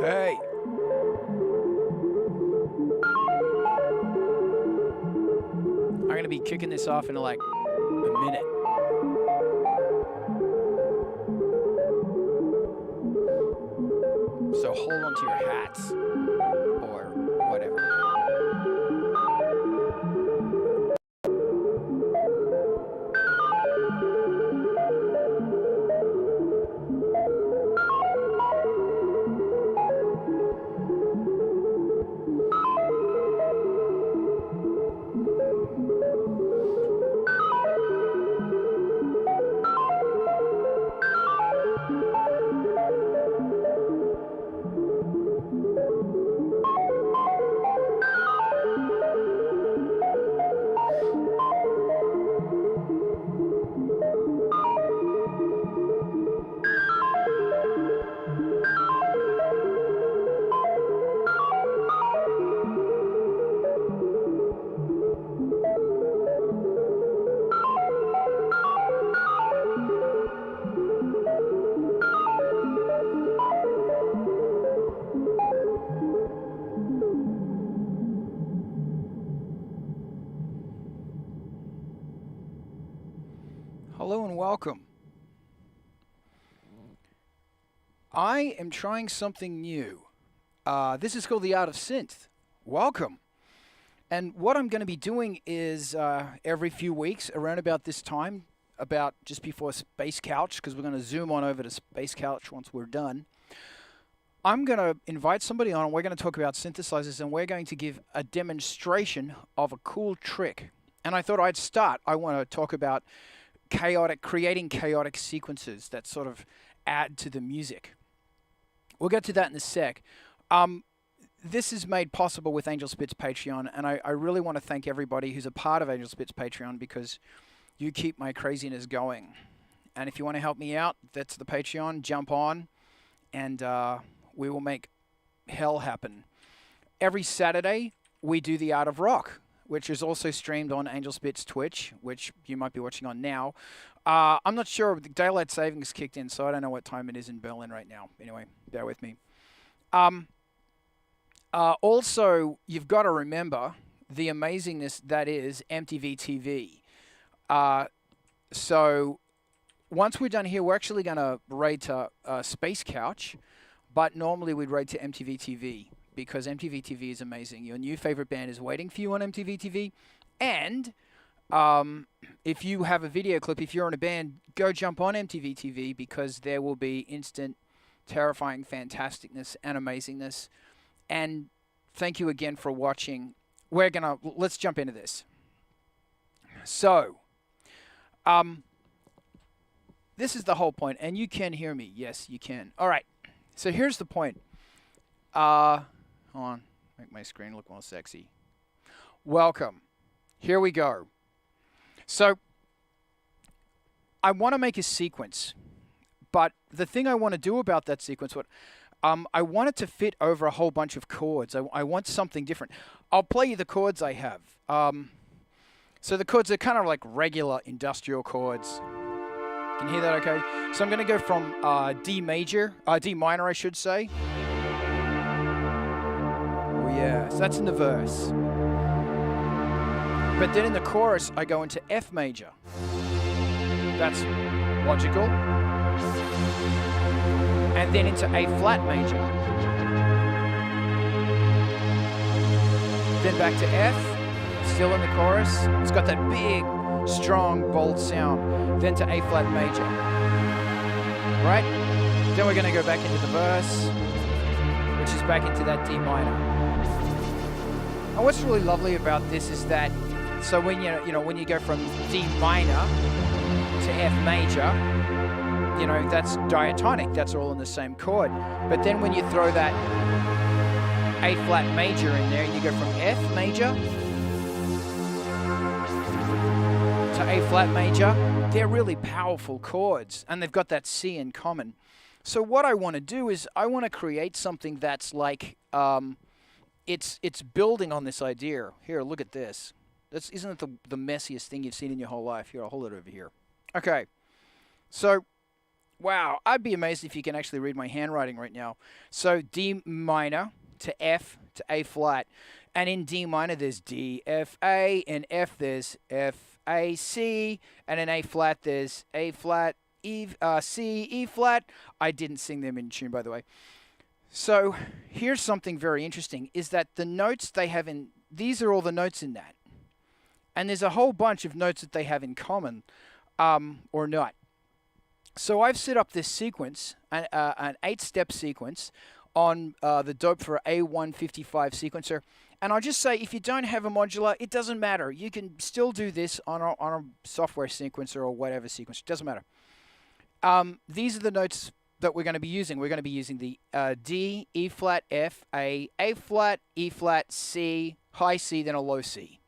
Hey. I'm going to be kicking this off in like a minute. So hold on to your hats or whatever. Hello and welcome. I am trying something new. This is called the Art of Synth. Welcome. And what I'm going to be doing is every few weeks, around about this time, about just before Space Couch, because we're going to zoom on over to Space Couch once we're done, I'm going to invite somebody on and we're going to talk about synthesizers and we're going to give a demonstration of a cool trick. And I thought I'd start. I want to talk about creating chaotic sequences that sort of add to the music. We'll get to that in a sec. This is made possible with Angelspit's Patreon, and I really want to thank everybody who's a part of Angelspit's Patreon because you keep my craziness going. And if you want to help me out, that's the Patreon. Jump on, and we will make hell happen. Every Saturday, we do the Art of Rock, which is also streamed on Angelspit's Twitch, which you might be watching on now. I'm not sure. The daylight savings kicked in, so I don't know what time it is in Berlin right now. Anyway, bear with me. Also, you've got to remember the amazingness that is MTV TV. So once we're done here, we're actually going to raid to Space Couch, but normally we'd raid to MTV TV. Because MTV TV is amazing. Your new favorite band is waiting for you on MTV TV. And if you have a video clip, if you're in a band, go jump on MTV TV because there will be instant, terrifying fantasticness and amazingness. And thank you again for watching. Let's jump into this. So, this is the whole point. And you can hear me. Yes, you can. All right. So here's the point. Hold on, make my screen look more sexy. Welcome. Here we go. So, I want to make a sequence, but the thing I want to do about that sequence, I want it to fit over a whole bunch of chords. I want something different. I'll play you the chords I have. So the chords are kind of like regular industrial chords. Can you hear that okay? So I'm going to go from D minor, I should say. Yeah, so that's in the verse. But then in the chorus, I go into F major. That's logical. And then into A flat major. Then back to F, still in the chorus. It's got that big, strong, bold sound. Then to A flat major. Right? Then we're going to go back into the verse, which is back into that D minor. And what's really lovely about this is that, so when when you go from D minor to F major, that's diatonic. That's all in the same chord. But then when you throw that A flat major in there, and you go from F major to A flat major, they're really powerful chords, and they've got that C in common. So what I want to do is I want to create something that's like. It's building on this idea. Here, look at this. Isn't it the messiest thing you've seen in your whole life? Here, I'll hold it over here. Okay. So Wow, I'd be amazed if you can actually read my handwriting right now. So D minor to F to A flat. And in D minor, there's D, F, A. In F, there's F, A, C. And in A flat, there's A flat, E, C, E flat. I didn't sing them in tune, by the way. So here's something very interesting, is that the notes they have in, these are all the notes in that. And there's a whole bunch of notes that they have in common, or not. So I've set up this sequence, an 8-step sequence, on the Doepfer A155 sequencer. And I'll just say, if you don't have a modular, it doesn't matter. You can still do this on a software sequencer or whatever sequencer. It doesn't matter. These are the notes that we're going to be using. We're going to be using the D, E flat, F, A flat, E flat, C, high C, then a low C.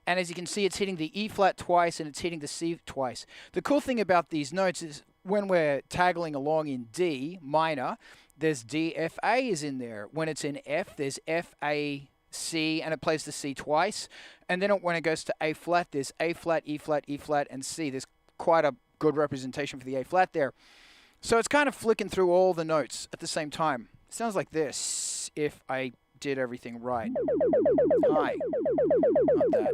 And as you can see, it's hitting the E flat twice and it's hitting the C twice. The cool thing about these notes is when we're taggling along in D minor, there's D, F, A is in there. When it's in F, there's F, A, C, and it plays the C twice. And then when it goes to A flat, there's A flat, E flat, E flat, and C. There's quite a good representation for the A flat there. So it's kind of flicking through all the notes at the same time. It sounds like this, if I did everything right. Hi. Not that.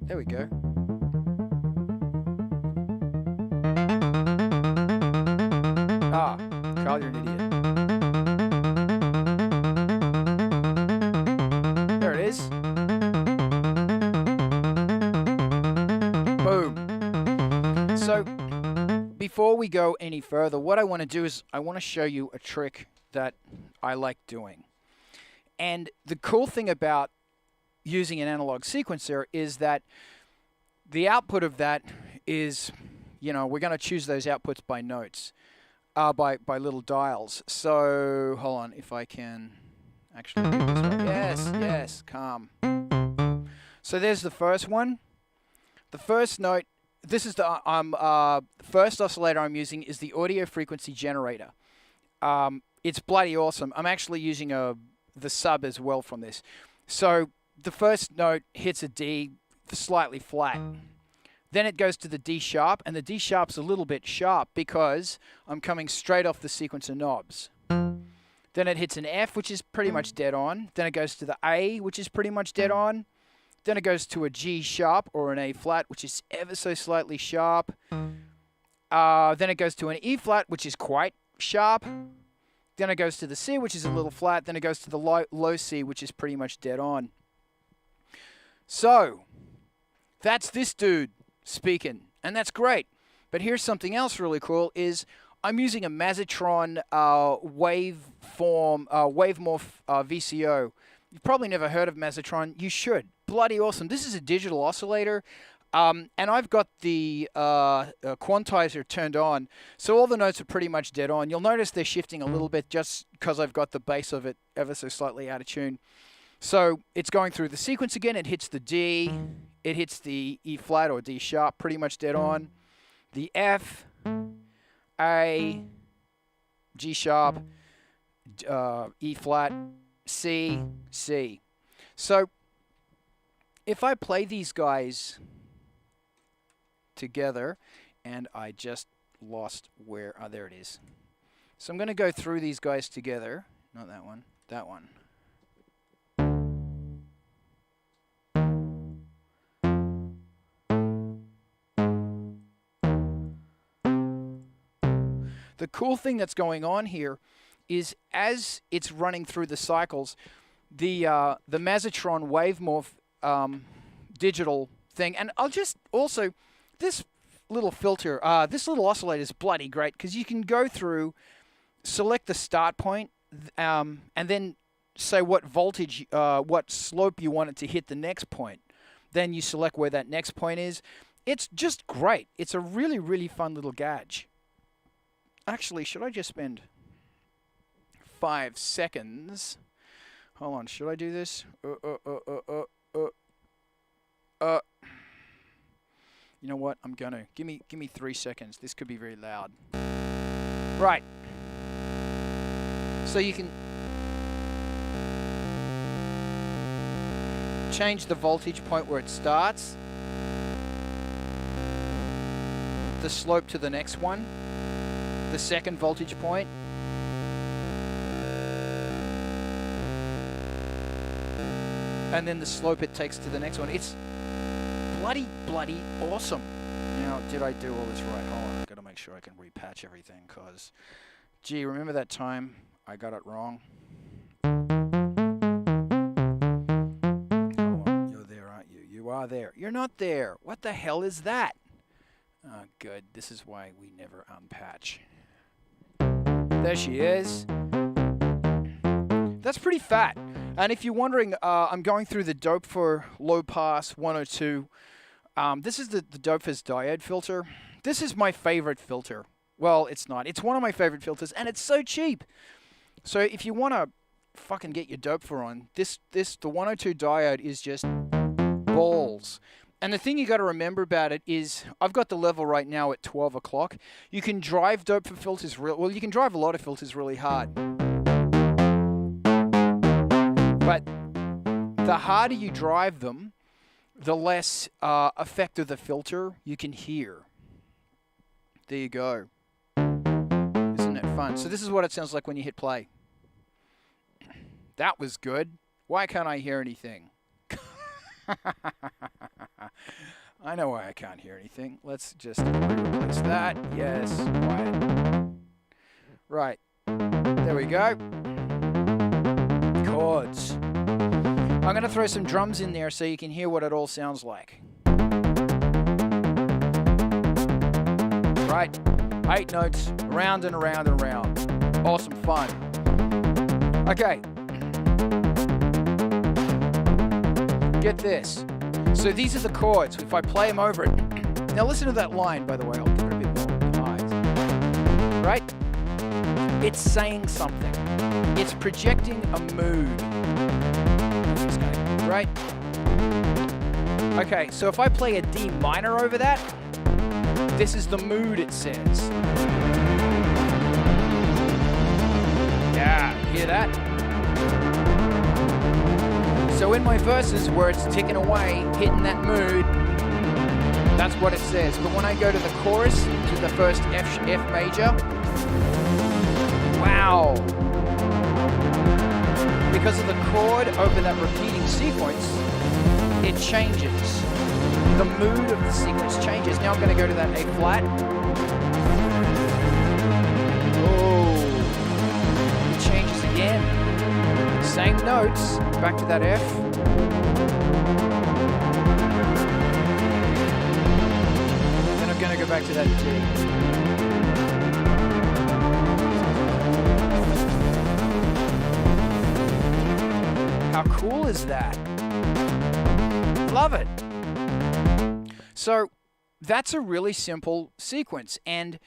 There we go. Ah, Carl, you're an idiot. There it is. Boom. So, before we go any further, what I want to do is I want to show you a trick that I like doing. And the cool thing about using an analog sequencer is that the output of that is, you know, we're going to choose those outputs by notes, by little dials. So, hold on, if I can actually do this right. Yes, yes, calm. So there's the first one. The first note, this is the first oscillator I'm using is the audio frequency generator. It's bloody awesome. I'm actually using the sub as well from this. So the first note hits a D slightly flat. Then it goes to the D sharp, and the D sharp's a little bit sharp because I'm coming straight off the sequencer knobs. Then it hits an F, which is pretty much dead on. Then it goes to the A, which is pretty much dead on. Then it goes to a G sharp or an A flat, which is ever so slightly sharp. Then it goes to an E flat, which is quite sharp. Then it goes to the C, which is a little flat. Then it goes to the low C, which is pretty much dead on. So, that's this dude speaking, and that's great. But here's something else really cool, is I'm using a Mazzatron waveform, Wavemorph VCO. You've probably never heard of Mazzatron. You should. Bloody awesome. This is a digital oscillator. And I've got the Quantizer turned on, so all the notes are pretty much dead on. You'll notice they're shifting a little bit just because I've got the bass of it ever so slightly out of tune. So it's going through the sequence again. It hits the D, it hits the E flat or D sharp, pretty much dead on. The F, A, G sharp, E flat, C, C. So if I play these guys together, and I just lost where, there it is. So I'm going to go through these guys together. Not that one, that one. The cool thing that's going on here is as it's running through the cycles, the Mazzatron Wavemorph digital thing, and I'll just also, this little filter, this little oscillator is bloody great because you can go through, select the start point, and then say what voltage, what slope you want it to hit the next point. Then you select where that next point is. It's just great. It's a really, really fun little gadget. Actually, should I just spend 5 seconds? Hold on, should I do this? You know what? I'm gonna give me 3 seconds. This could be very loud. Right. So you can change the voltage point where it starts, the slope to the next one. the second voltage point. And then the slope it takes to the next one. It's bloody awesome. Now, did I do all this right? Hold on, I've got to make sure I can repatch everything, because, gee, remember that time I got it wrong? Hold on, you're there, aren't you? You are there. You're not there. What the hell is that? Oh, good. This is why we never unpatch. There she is. That's pretty fat. And if you're wondering, I'm going through the Doepfer low pass 102. This is the Doepfer's diode filter. This is my favorite filter. Well, it's not. It's one of my favorite filters, and it's so cheap. So if you want to fucking get your Doepfer on, the 102 diode is just balls. And the thing you got to remember about it is, I've got the level right now at 12 o'clock. You can drive Doepfer filters well, you can drive a lot of filters really hard. But the harder you drive them, the less effect of the filter you can hear. There you go. Isn't it fun? So this is what it sounds like when you hit play. That was good. Why can't I hear anything? I know why I can't hear anything. Let's just replace that. Yes. Quiet. Right. There we go. Chords. I'm going to throw some drums in there so you can hear what it all sounds like. Right. 8 notes, around and around and around. Awesome fun. Okay. Get this. So these are the chords. If I play them over it. Now listen to that line, by the way. I'll give it a bit more highs. Right? It's saying something. It's projecting a mood. Right? Okay, so if I play a D minor over that, this is the mood it says. Yeah, hear that? So in my verses where it's ticking away, hitting that mood, that's what it says. But when I go to the chorus, to the first F major, wow. Because of the chord over that repeating sequence, it changes. The mood of the sequence changes. Now I'm going to go to that A flat. Oh, it changes again. Same notes, back to that F. Then I'm going to go back to that D. How cool is that? Love it. So that's a really simple sequence, and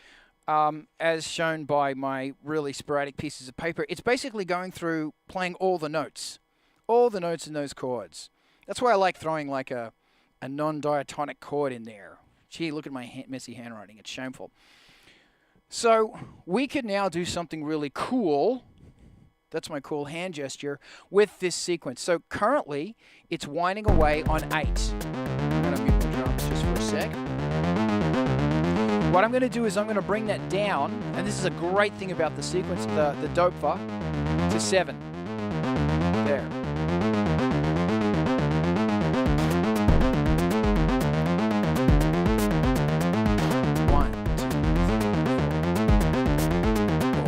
as shown by my really sporadic pieces of paper, it's basically going through playing all the notes in those chords. That's why I like throwing like a non-diatonic chord in there. Gee, look at my messy handwriting. It's shameful. So we can now do something really cool. That's my cool hand gesture with this sequence. So currently, it's winding away on 8. I'm going to mute the drums just for a sec. What I'm going to do is I'm going to bring that down, and this is a great thing about the sequence, the Doepfer, to 7. There.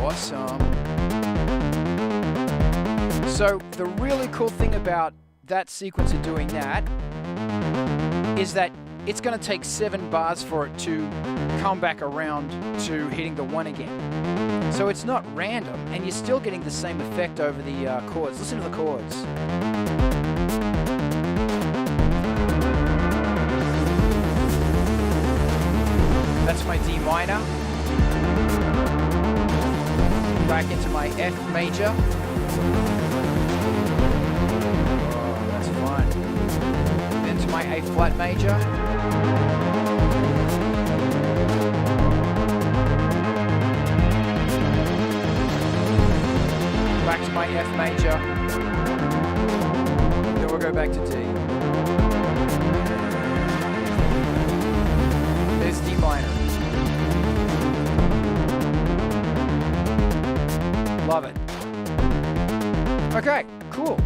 Awesome. So the really cool thing about that sequence of doing that is that it's going to take 7 bars for it to come back around to hitting the 1 again. So it's not random, and you're still getting the same effect over the chords. Listen to the chords. That's my D minor. Back into my F major. Oh, that's fun. Then to my A flat major. Back to my F major. Then we'll go back to D. There's D minor. Love it. Okay, cool.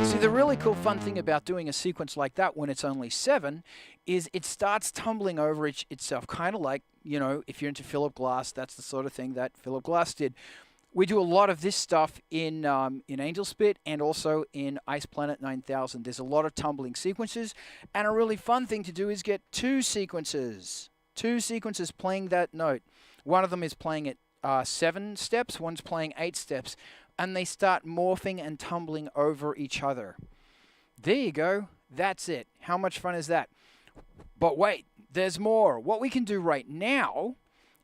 See, the really cool fun thing about doing a sequence like that when it's only 7 is it starts tumbling over itself, kind of like, you know, if you're into Philip Glass, that's the sort of thing that Philip Glass did. We do a lot of this stuff in Angelspit and also in Ice Planet 9000. There's a lot of tumbling sequences, and a really fun thing to do is get 2 sequences. 2 sequences playing that note. One of them is playing it 7 steps, one's playing 8 steps, and they start morphing and tumbling over each other. There you go. That's it. How much fun is that? But wait, there's more. What we can do right now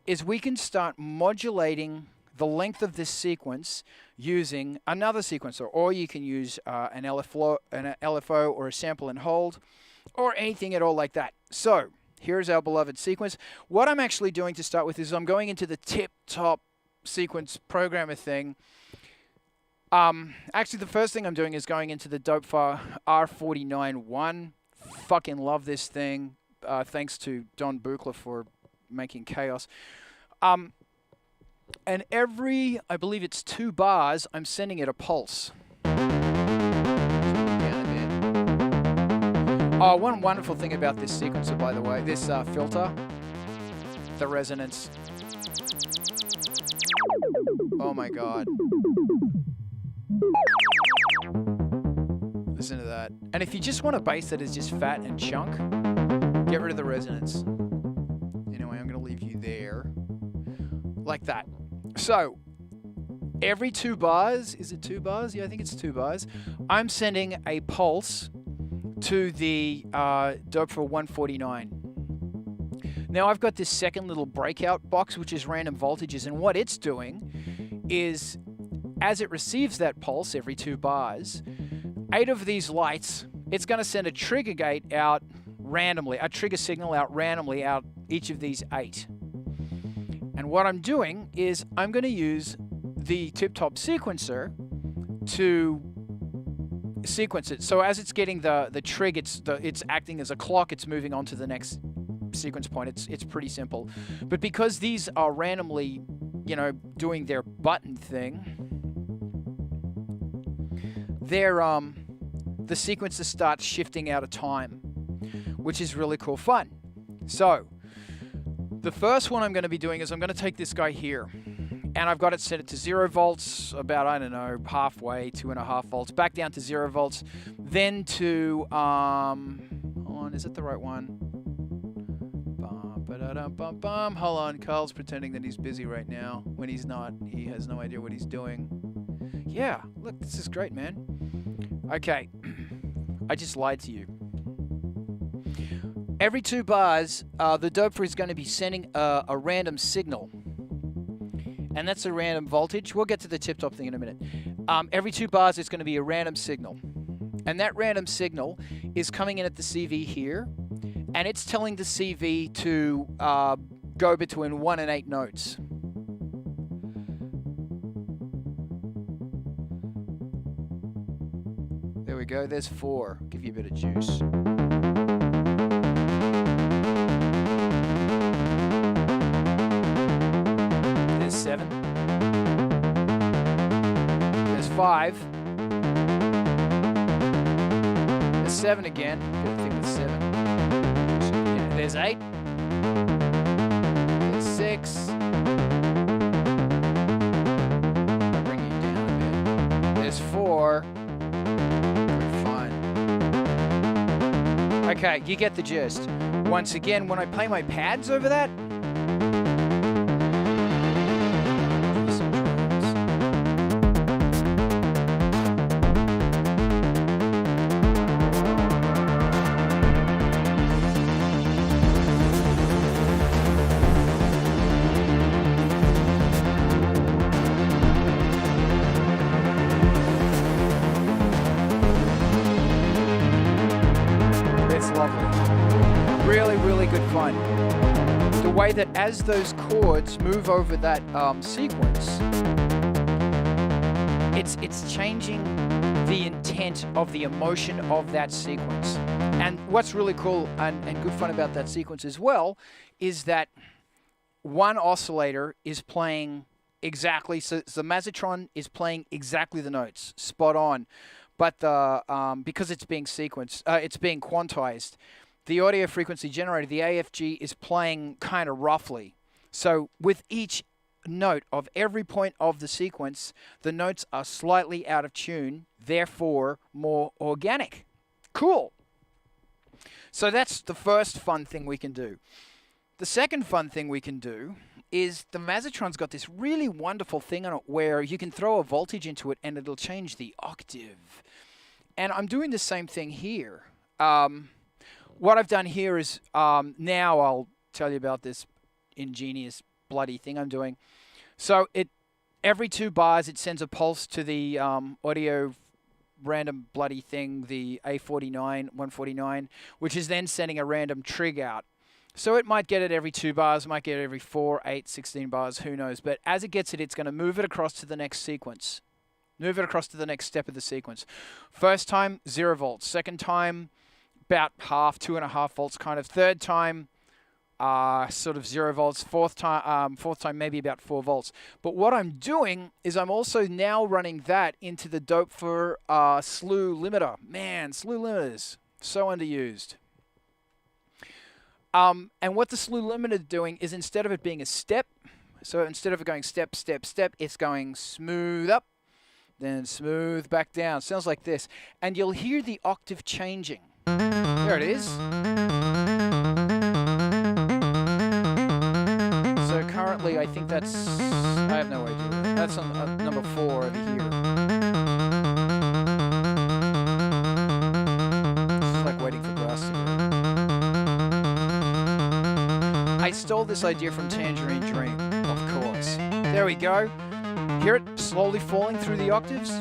is we can start modulating the length of this sequence using another sequencer, or you can use an LFO or a sample and hold, or anything at all like that. So here's our beloved sequence. What I'm actually doing to start with is I'm going into the tip-top sequence programmer thing. Actually, the first thing I'm doing is going into the Doepfer R49.1. Fucking love this thing. Thanks to Don Buchler for making Kaos. And every, I believe it's 2 bars, I'm sending it a pulse. Oh, one wonderful thing about this sequencer, by the way, this filter, the resonance. Oh my God. Listen to that. And if you just want a bass that is just fat and chunk, get rid of the resonance. Anyway, I'm going to leave you there. Like that. So, every 2 bars, is it 2 bars? Yeah, I think it's 2 bars. I'm sending a pulse to the Doepfer 149. Now, I've got this second little breakout box, which is random voltages, and what it's doing is, as it receives that pulse every 2 bars, 8 of these lights, it's going to send a trigger gate out randomly, a trigger signal out randomly out each of these 8. And what I'm doing is I'm going to use the tip-top sequencer to sequence it. So as it's getting the trig, it's acting as a clock. It's moving on to the next sequence point. It's pretty simple. But because these are randomly, you know, doing their button thing, the sequencer starts shifting out of time, which is really cool fun. So the first one I'm going to be doing is I'm going to take this guy here, and I've got it set to 0 volts, about, I don't know, halfway, 2.5 volts, back down to 0 volts, then to, hold on, is it the right one? Hold on, Carl's pretending that he's busy right now, when he's not. He has no idea what he's doing. Yeah, look, this is great, man. Okay, I just lied to you. Every 2 bars, the Doepfer is going to be sending a random signal. And that's a random voltage. We'll get to the tip-top thing in a minute. Every 2 bars, it's going to be a random signal. And that random signal is coming in at the CV here. And it's telling the CV to go between 1 and 8 notes. There we go. There's 4. Give you a bit of juice. There's 7. There's 5. There's 7 again. Good thing with 7. Yeah, there's 8. There's 6. I'll bring you down a bit. There's 4. Okay, you get the gist. Once again, when I play my pads over that, way that as those chords move over that sequence, it's changing the intent of the emotion of that sequence. And what's really cool and good fun about that sequence as well is that one oscillator is playing exactly. So the Mazzatron is playing exactly the notes, spot on. But the because it's being sequenced, it's being quantized. The audio frequency generator, the AFG, is playing kind of roughly. So with each note of every point of the sequence, the notes are slightly out of tune, therefore more organic. Cool. So that's the first fun thing we can do. The second fun thing we can do is the Mazzatron's got this really wonderful thing on it where you can throw a voltage into it and it'll change the octave. And I'm doing the same thing here. What I've done here is, now I'll tell you about this ingenious bloody thing I'm doing. So every 2 bars it sends a pulse to the audio random bloody thing, the A49, 149, which is then sending a random trig out. So it might get it every 2 bars, might get it every 4, 8, 16 bars, who knows. But as it gets it, it's going to move it across to the next sequence. Move it across to the next step of the sequence. First time, 0 volts. Second time, about half, 2.5 volts kind of. Third time, sort of 0 volts. Fourth time maybe about 4 volts. But what I'm doing is I'm also now running that into the Doepfer SLEW limiter. Man, SLEW limiters, so underused. And what the SLEW limiter is doing is instead of it being a step, so instead of it going step, step, step, it's going smooth up, then smooth back down. Sounds like this. And you'll hear the octave changing. There it is. So currently, I think that's, I have no idea. That's on number 4 over here. It's like waiting for grass to grow. I stole this idea from Tangerine Dream, of course. There we go. Hear it slowly falling through the octaves?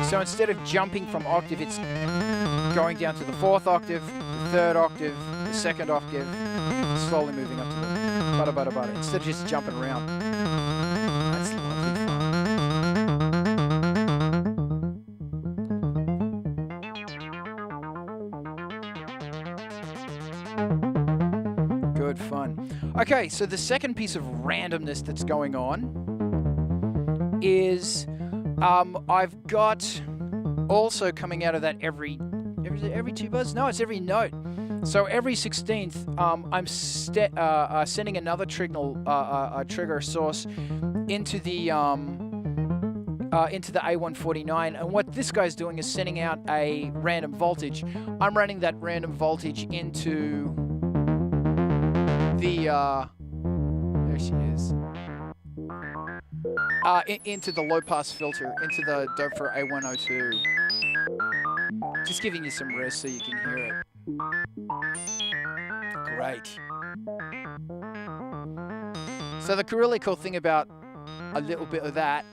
So instead of jumping from octave, it's going down to the 4th octave, the 3rd octave, the 2nd octave, slowly moving up to the butter, butter, butter, instead of just jumping around. That's lovely fun. Good fun. Okay, so the second piece of randomness that's going on is I've got also coming out of that every 2 bars? No, it's every note. So every 16th, I'm sending another trigger source into the A149, and what this guy's doing is sending out a random voltage. I'm running that random voltage into the there she is. Into the low-pass filter, into the Doepfer A102. Just giving you some rest so you can hear it. Great. So the really cool thing about a little bit of that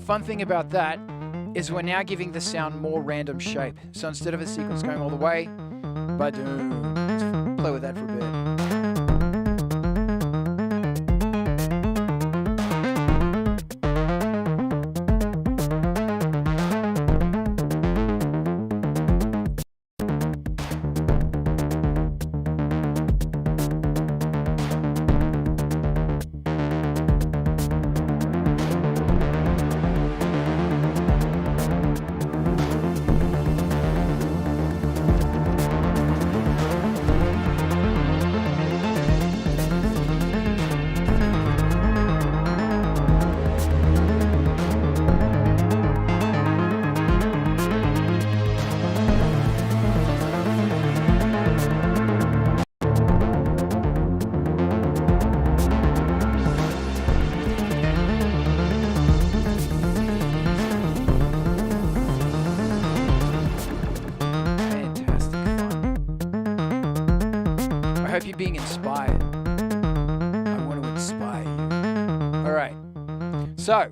fun thing about that is we're now giving the sound more random shape. So instead of a sequence going all the way, ba-doom, let's play with that for a bit. Hope you're being inspired. I want to inspire you. All right. So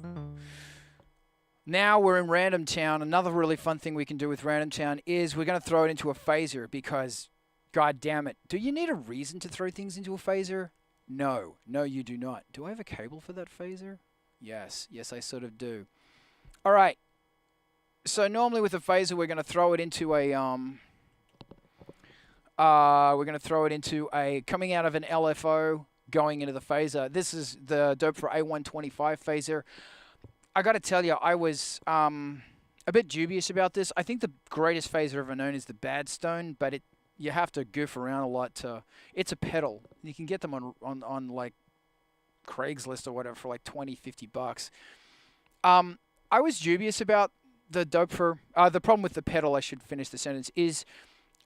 now we're in Random Town. Another really fun thing we can do with Random Town is we're going to throw it into a phaser because God damn it. Do you need a reason to throw things into a phaser? No. No, you do not. Do I have a cable for that phaser? Yes. Yes, I sort of do. All right. So normally with a phaser, we're going to throw it into a coming out of an LFO, going into the phaser. This is the Doepfer A125 phaser. I got to tell you, I was a bit dubious about this. I think the greatest phaser ever known is the Badstone, but you have to goof around a lot to. It's a pedal. You can get them on like Craigslist or whatever for like $20-50. I was dubious about the Doepfer. The problem with the pedal, I should finish the sentence, is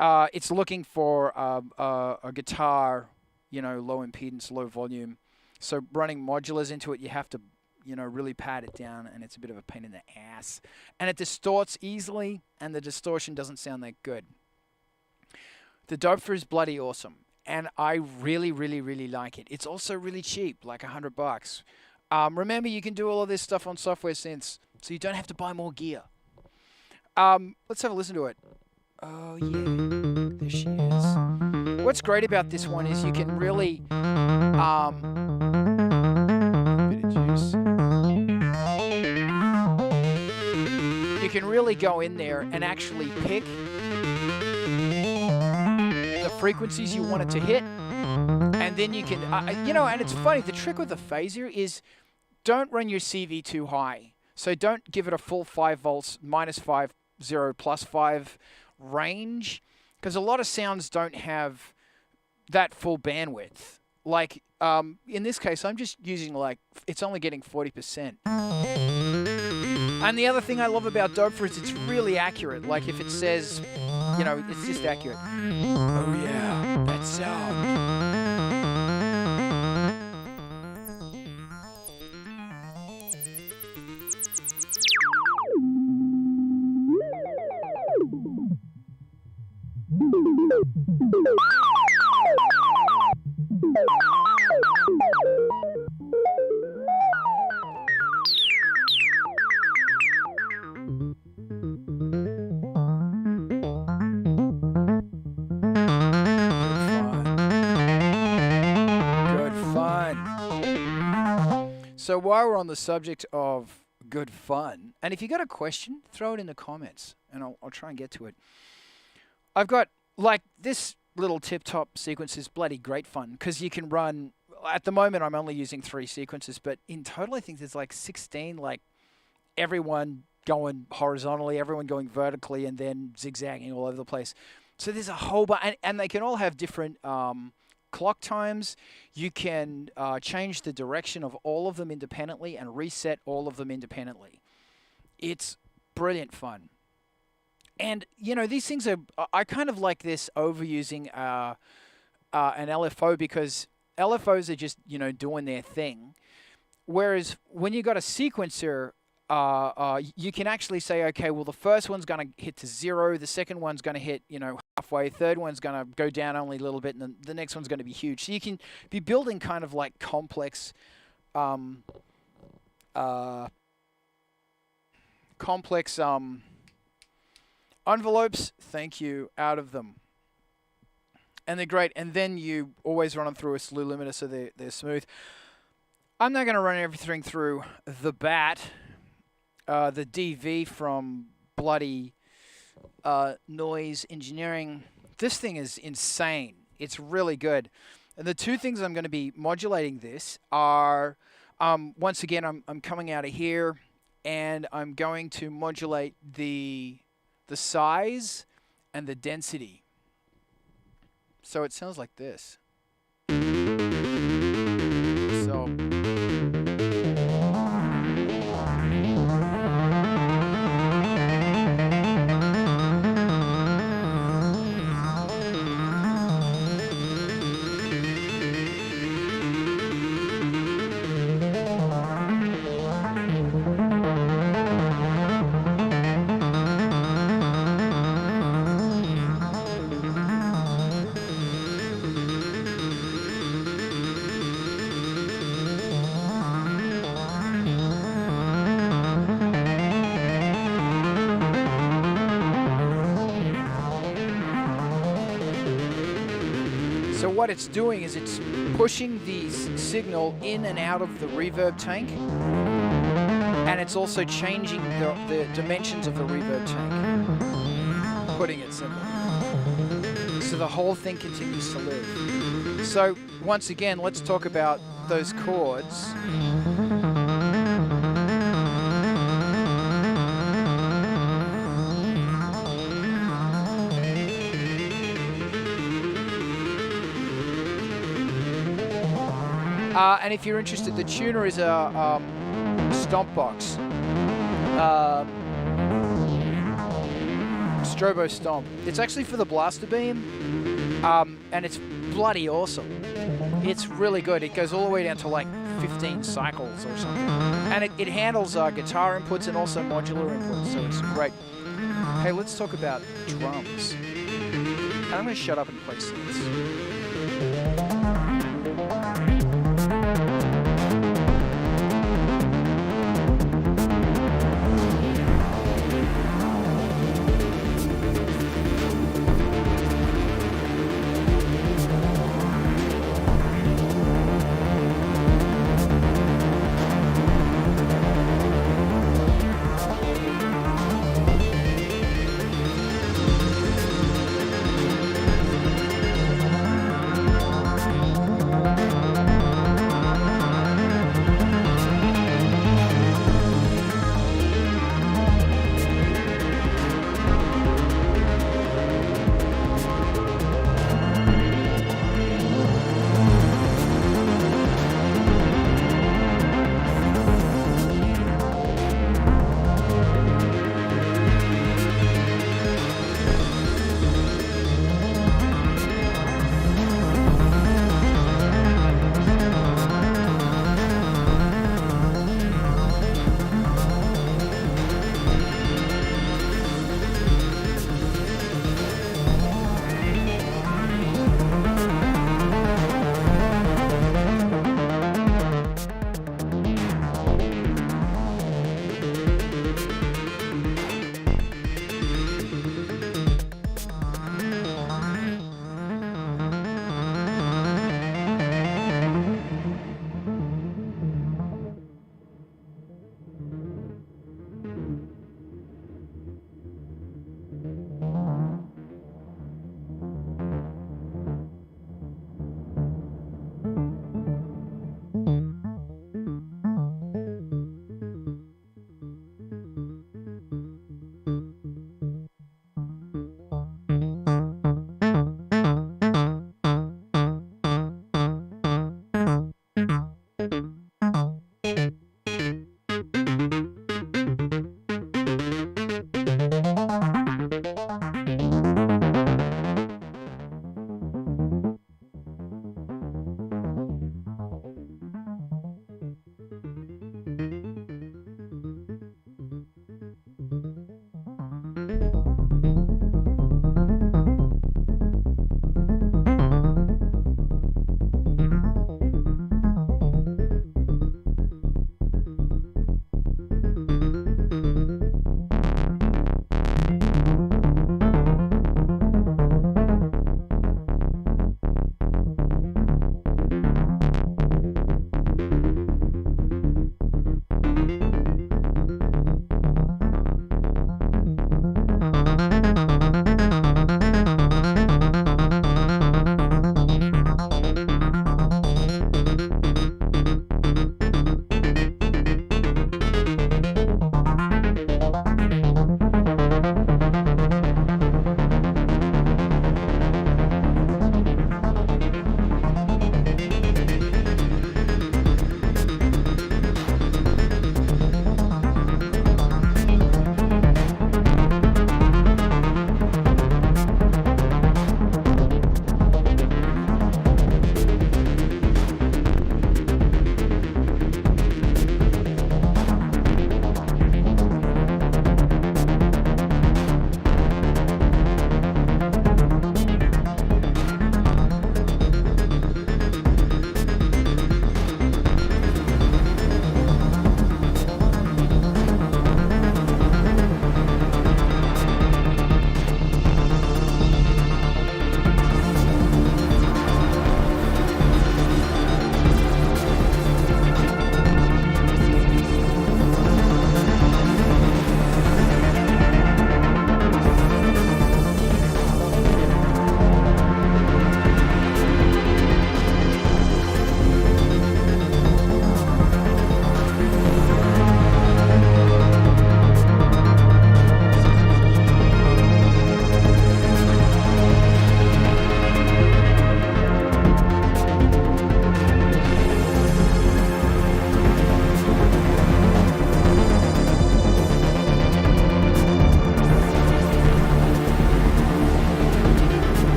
it's looking for a guitar, low impedance, low volume. So running modulars into it, you have to, really pad it down, and it's a bit of a pain in the ass. And it distorts easily, and the distortion doesn't sound that good. The Doepfer is bloody awesome, and I really, really, really like it. It's also really cheap, like $100. Remember, you can do all of this stuff on software synths, so you don't have to buy more gear. Let's have a listen to it. Oh, yeah. There she is. What's great about this one is you can really... bit of juice. You can really go in there and actually pick the frequencies you want it to hit. And then you can... and it's funny. The trick with the phaser is don't run your CV too high. So don't give it a full 5 volts, -5, 0, +5 range, because a lot of sounds don't have that full bandwidth. Like in this case, I'm just using it's only getting 40%. And the other thing I love about Doepfer is it's really accurate. Like if it says, it's just accurate. Oh yeah, that sound. So while we're on the subject of good fun, and if you got a question, throw it in the comments, and I'll try and get to it. I've got, this little tip-top sequence is bloody great fun, because you can run, at the moment I'm only using 3 sequences, but in total I think there's 16, everyone going horizontally, everyone going vertically, and then zigzagging all over the place. So there's a whole bunch, and they can all have different... clock times. You can change the direction of all of them independently and reset all of them independently. It's brilliant fun. And, these things are... I kind of like this overusing an LFO, because LFOs are just, doing their thing. Whereas when you got a sequencer, you can actually say, okay, well, the first one's going to hit to 0, the second one's going to hit, halfway, third one's going to go down only a little bit, and then the next one's going to be huge. So you can be building kind of complex, envelopes, thank you, out of them. And they're great. And then you always run them through a SLEW limiter so they're smooth. I'm not going to run everything through the BAT. The DV from bloody Noise Engineering. This thing is insane. It's really good. And the 2 things I'm going to be modulating this are, once again, I'm coming out of here, and I'm going to modulate the size and the density. So it sounds like this. So... what it's doing is it's pushing the signal in and out of the reverb tank, and it's also changing the dimensions of the reverb tank, putting it simple. So the whole thing continues to live. So once again, let's talk about those chords. And if you're interested, the tuner is a stomp box. Strobo Stomp. It's actually for the blaster beam, and it's bloody awesome. It's really good. It goes all the way down to like 15 cycles or something. And it handles guitar inputs and also modular inputs, so it's great. Hey, let's talk about drums. And I'm going to shut up and play synths.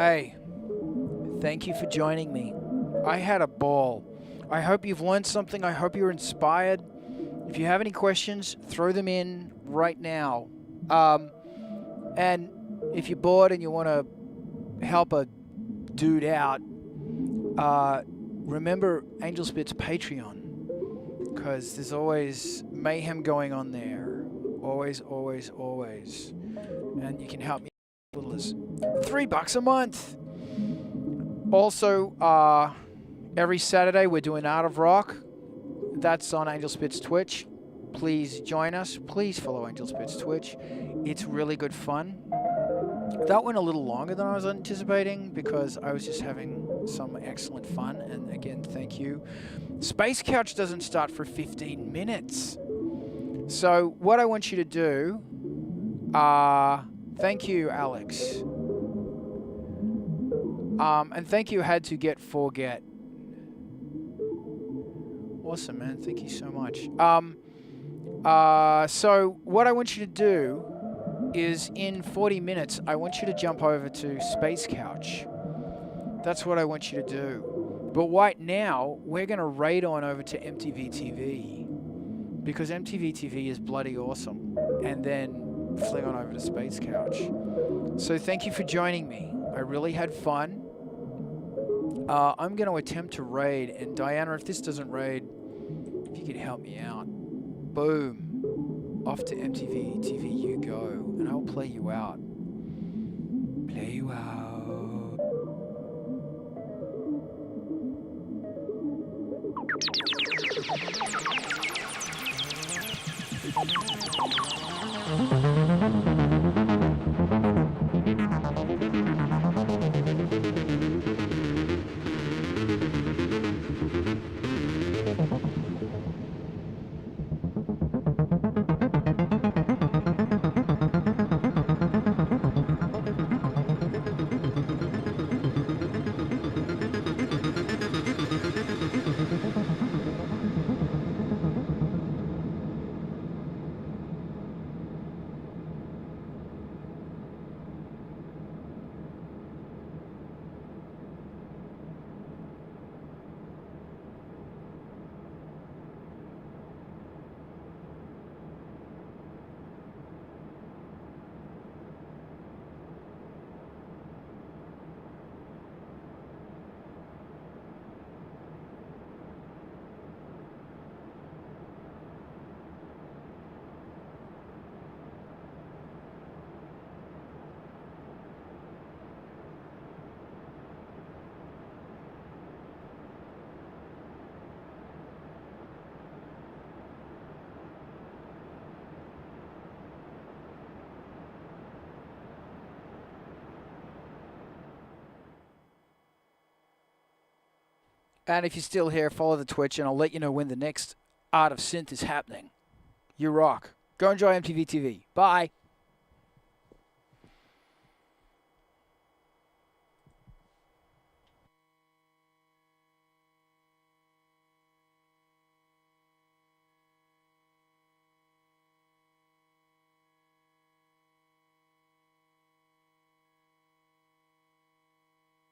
Hey, thank you for joining me. I had a ball. I hope you've learned something. I hope you're inspired. If you have any questions, throw them in right now. And if you're bored and you want to help a dude out, remember Angelspit's Patreon, because there's always mayhem going on there. Always, always, always. And you can help me as little as $3 a month. Also, every Saturday we're doing Art of Rock. That's on Angelspit's Twitch. Please join us. Please follow Angelspit's Twitch. It's really good fun. That went a little longer than I was anticipating because I was just having some excellent fun. And again, thank you. Space Couch doesn't start for 15 minutes. So what I want you to do, thank you, Alex. And thank you, Had to Get Forget. Awesome, man. Thank you so much. So what I want you to do is in 40 minutes, I want you to jump over to Space Couch. That's what I want you to do. But right now, we're going to raid on over to MTV TV because MTV TV is bloody awesome. And then fling on over to Space Couch. So thank you for joining me. I really had fun. I'm going to attempt to raid. And Diana, if this doesn't raid, if you could help me out. Boom. Off to MTV TV you go. And I'll play you out. Play you out. And if you're still here, follow the Twitch, and I'll let you know when the next Art of Synth is happening. You rock. Go enjoy MTV TV. Bye.